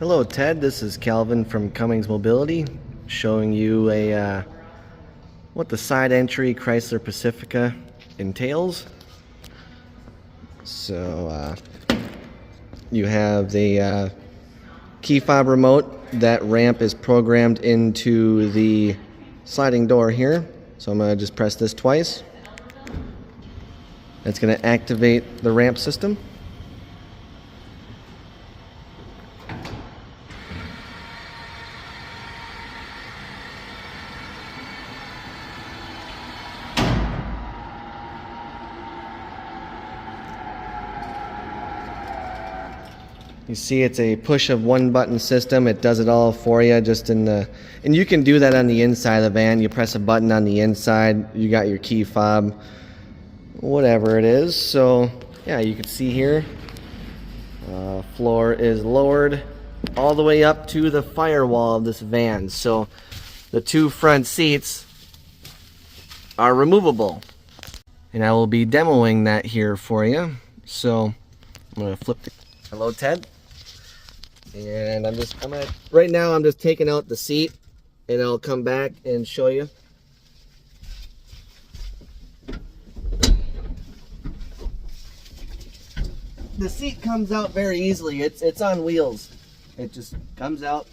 Hello Ted, this is Calvin from Cummings Mobility showing you what the side entry Chrysler Pacifica entails. So you have the key fob remote. That ramp is programmed into the sliding door here. So I'm going to just press this twice. It's going to activate the ramp system. You see it's a push of one button system. It does it all for you just in the, and you can do that on the inside of the van. You press a button on the inside, you got your key fob, whatever it is. So yeah, you can see here, floor is lowered all the way up to the firewall of this van. So the two front seats are removable. And I will be demoing that here for you. So I'm gonna flip the, hello Ted. And right now I'm just taking out the seat and I'll come back and show you. The seat comes out very easily. It's on wheels. It just comes out.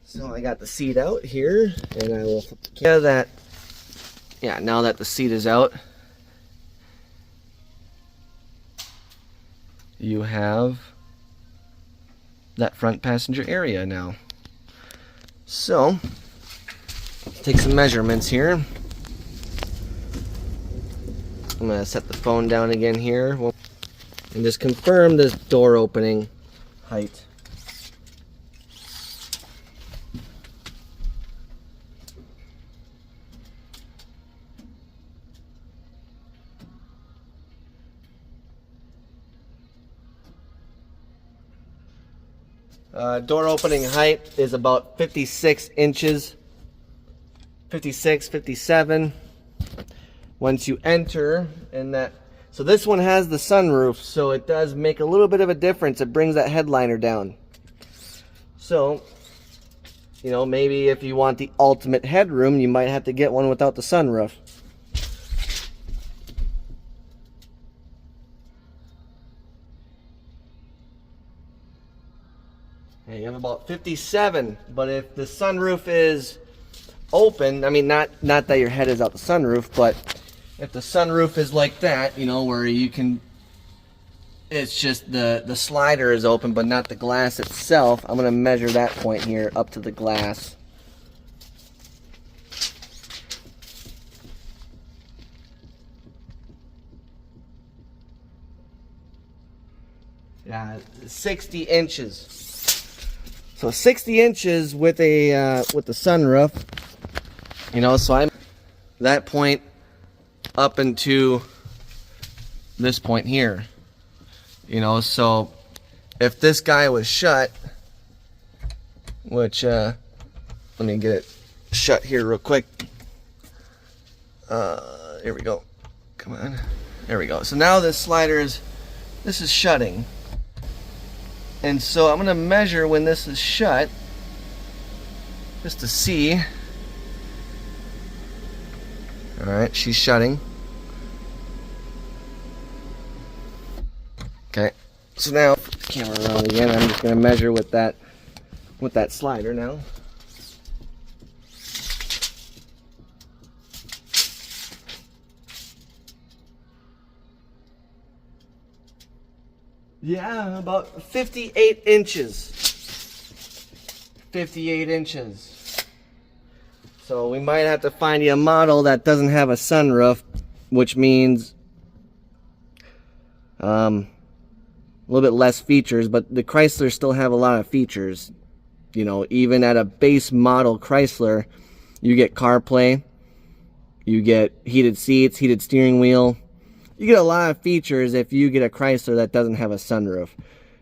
So I got the seat out here and I will flip the now that the seat is out, you have that front passenger area now. So let's take some measurements here. I'm going to set the phone down again here and just confirm this door opening height. Door opening height is about 56 inches, 56, 57. Once you enter in that, so this one has the sunroof, so it does make a little bit of a difference. It brings that headliner down. So, you know, maybe if you want the ultimate headroom, you might have to get one without the sunroof. Yeah, you have about 57, but if the sunroof is open, I mean, not that your head is out the sunroof, but if the sunroof is like that, you know, where you can, it's just the slider is open, but not the glass itself. I'm going to measure that point here up to the glass. Yeah, 60 inches. So 60 inches with the sunroof, you know, so I'm that point up into this point here, you know, so if this guy was shut, which, let me get it shut here real quick. Here we go. Come on. There we go. So now this slider is, this is shutting. And so I'm going to measure when this is shut, just to see. Alright, she's shutting. Okay, so now, flip the camera around again, I'm just going to measure with that slider now. Yeah, about 58 inches. 58 inches. So we might have to find you a model that doesn't have a sunroof, which means a little bit less features, but the Chryslers still have a lot of features. You know, even at a base model Chrysler, you get CarPlay, you get heated seats, heated steering wheel. You get a lot of features if you get a Chrysler that doesn't have a sunroof.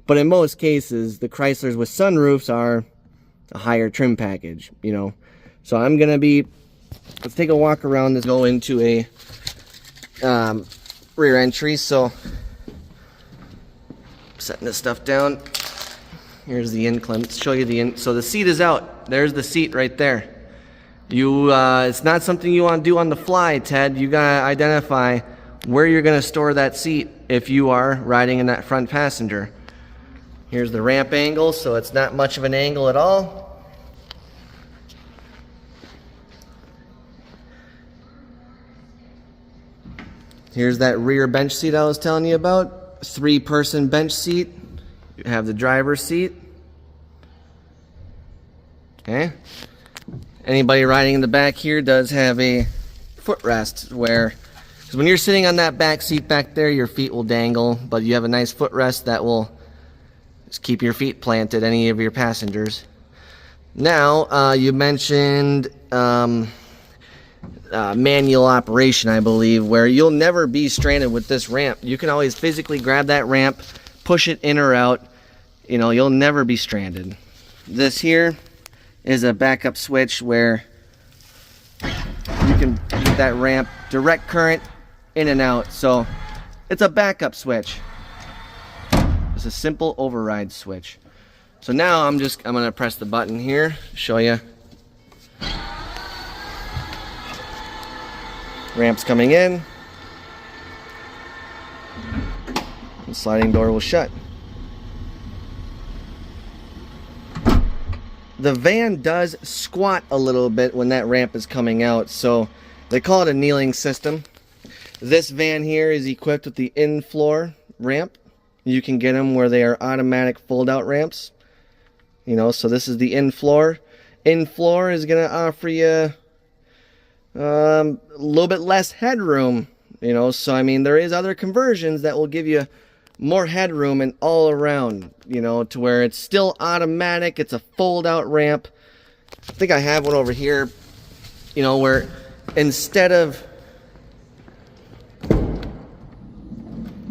But in most cases, the Chryslers with sunroofs are a higher trim package, you know. So I'm going to be, let's take a walk around this, go into a rear entry. So setting this stuff down. Here's the incline. Let's show you the in. So the seat is out. There's the seat right there. It's not something you want to do on the fly, Ted. You gotta identify where you're gonna store that seat if you are riding in that front passenger. Here's the ramp angle, so it's not much of an angle at all. Here's that rear bench seat I was telling you about. 3-person bench seat. You have the driver's seat. Okay. Anybody riding in the back here does have a footrest where, because when you're sitting on that back seat back there, your feet will dangle, but you have a nice footrest that will just keep your feet planted, any of your passengers. Now, you mentioned manual operation, I believe, where you'll never be stranded with this ramp. You can always physically grab that ramp, push it in or out. You know, you'll never be stranded. This here is a backup switch where you can get that ramp direct current in and out. So it's a backup switch. It's a simple override switch. So now I'm gonna press the button here, show you. Ramp's coming in. The sliding door will shut. The van does squat a little bit when that ramp is coming out, so they call it a kneeling system. This van here is equipped with the in-floor ramp. You can get them where they are automatic fold-out ramps. You know, so this is the in-floor. In-floor is going to offer you a little bit less headroom. You know, so I mean, there is other conversions that will give you more headroom and all around, you know, to where it's still automatic. It's a fold-out ramp. I think I have one over here, you know, where instead of,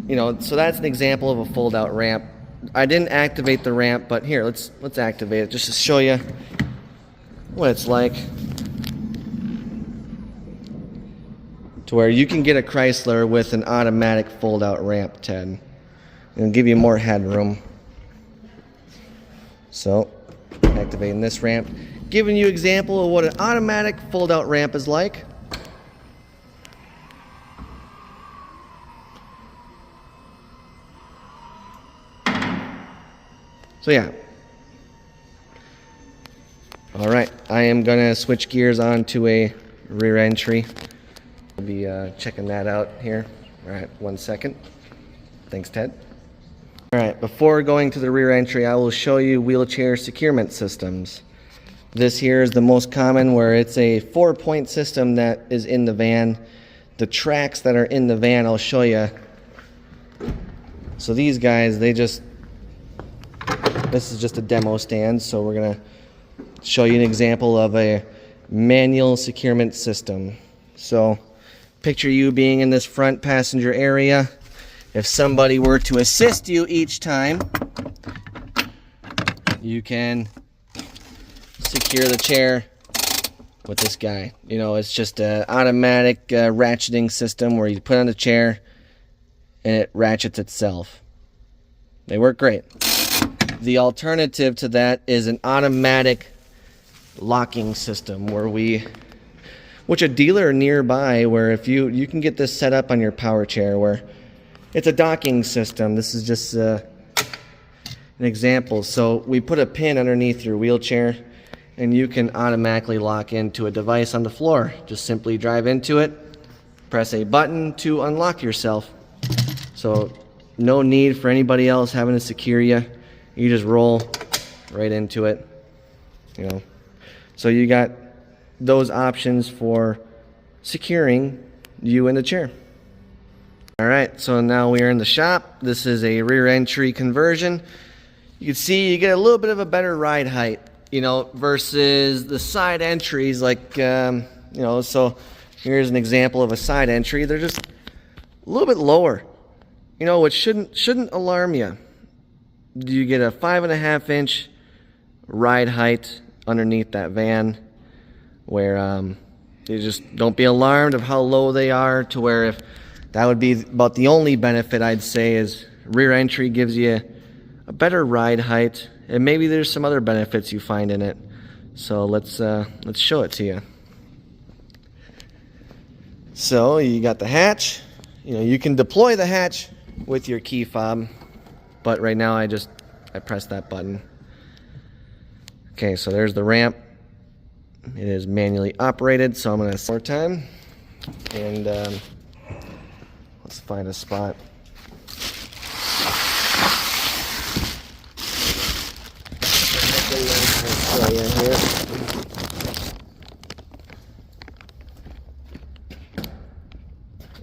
you know, so that's an example of a fold-out ramp. I didn't activate the ramp, but here, let's activate it just to show you what it's like. To where you can get a Chrysler with an automatic fold-out ramp, Ted. And give you more headroom. So, activating this ramp, giving you an example of what an automatic fold-out ramp is like. So yeah. All right, I am gonna switch gears onto a rear entry. We'll be checking that out here. All right, 1 second. Thanks, Ted. Alright, before going to the rear entry, I will show you wheelchair securement systems. This here is the most common, where it's a 4-point system that is in the van. The tracks that are in the van, I'll show you. So these guys, this is just a demo stand, so we're going to show you an example of a manual securement system. So picture you being in this front passenger area. If somebody were to assist you each time, you can secure the chair with this guy. You know, it's just an automatic ratcheting system where you put on the chair and it ratchets itself. They work great. The alternative to that is an automatic locking system which a dealer nearby, where if you can get this set up on your power chair, where it's a docking system. This is just an example. So we put a pin underneath your wheelchair and you can automatically lock into a device on the floor. Just simply drive into it, press a button to unlock yourself. So no need for anybody else having to secure you. You just roll right into it, you know. So you got those options for securing you in the chair. Alright, so now we are in the shop. This is a rear entry conversion. You can see you get a little bit of a better ride height, you know, versus the side entries, like, you know, so here's an example of a side entry. They're just a little bit lower, you know, which shouldn't alarm you. You get a 5.5-inch ride height underneath that van, where you just don't be alarmed of how low they are, to where if That would be about the only benefit I'd say, is rear entry gives you a better ride height, and maybe there's some other benefits you find in it. So let's show it to you. So you got the hatch. You know, you can deploy the hatch with your key fob, but right now I press that button. Okay, so there's the ramp. It is manually operated, so I'm gonna more time, and let's find a spot.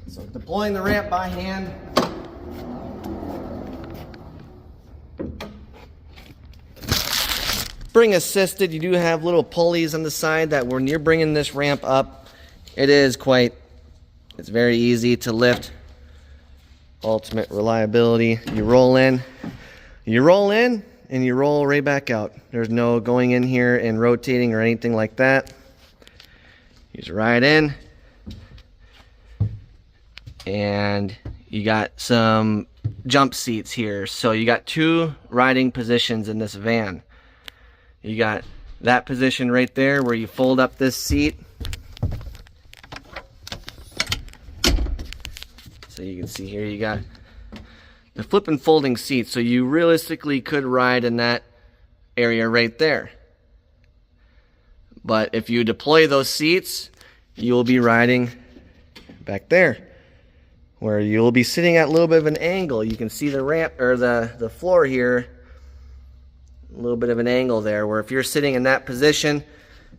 So deploying the ramp by hand. Spring assisted, you do have little pulleys on the side that when you're bringing this ramp up, it's very easy to lift. Ultimate reliability. You roll in, and you roll right back out. There's no going in here and rotating or anything like that. You just ride in, and you got some jump seats here. So you got 2 riding positions in this van. You got that position right there where you fold up this seat. So you can see here you got the flip and folding seat. So you realistically could ride in that area right there. But if you deploy those seats, you'll be riding back there, where you'll be sitting at a little bit of an angle. You can see the ramp, or the floor here, a little bit of an angle there, where if you're sitting in that position,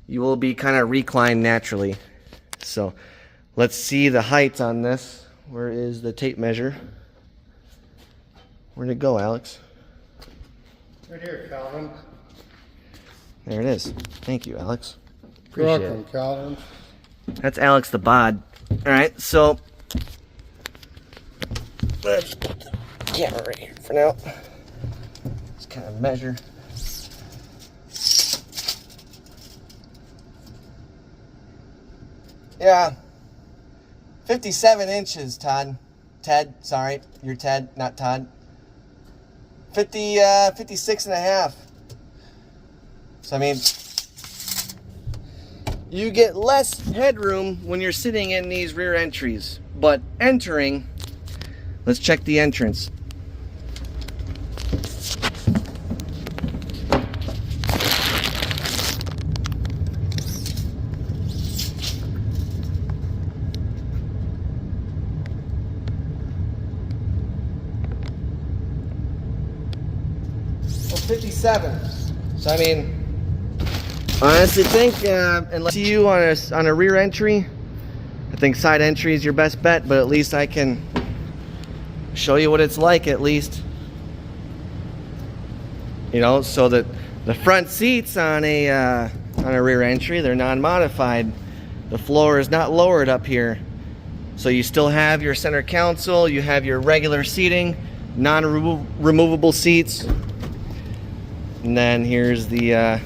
you will be kind of reclined naturally. So let's see the height on this. Where is the tape measure? Where'd it go, Alex? Right here, Calvin. There it is. Thank you, Alex. You're Appreciate welcome, it. Calvin. That's Alex the bod. All right, so let's put the camera right here for now. Let's kind of measure. Yeah, 57 inches, Todd. Ted, sorry, you're Ted, not Todd. 56 and a half. So, I mean, you get less headroom when you're sitting in these rear entries, but entering, let's check the entrance. Well, 57. So I mean, honestly think unless you on a rear entry, I think side entry is your best bet, but at least I can show you what it's like, at least. You know, so that the front seats on a rear entry, they're non-modified. The floor is not lowered up here. So you still have your center console, you have your regular seating, non-removable seats. And then here's the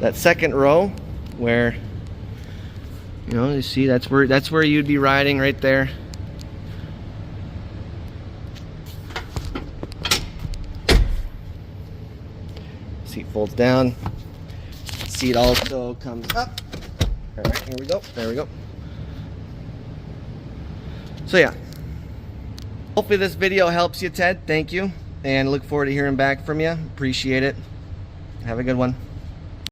that second row where, you know, you see that's where you'd be riding right there. Seat folds down. Seat also comes up. All right, here we go. There we go. So yeah, hopefully this video helps you, Ted. Thank you, and look forward to hearing back from you. Appreciate it. Have a good one.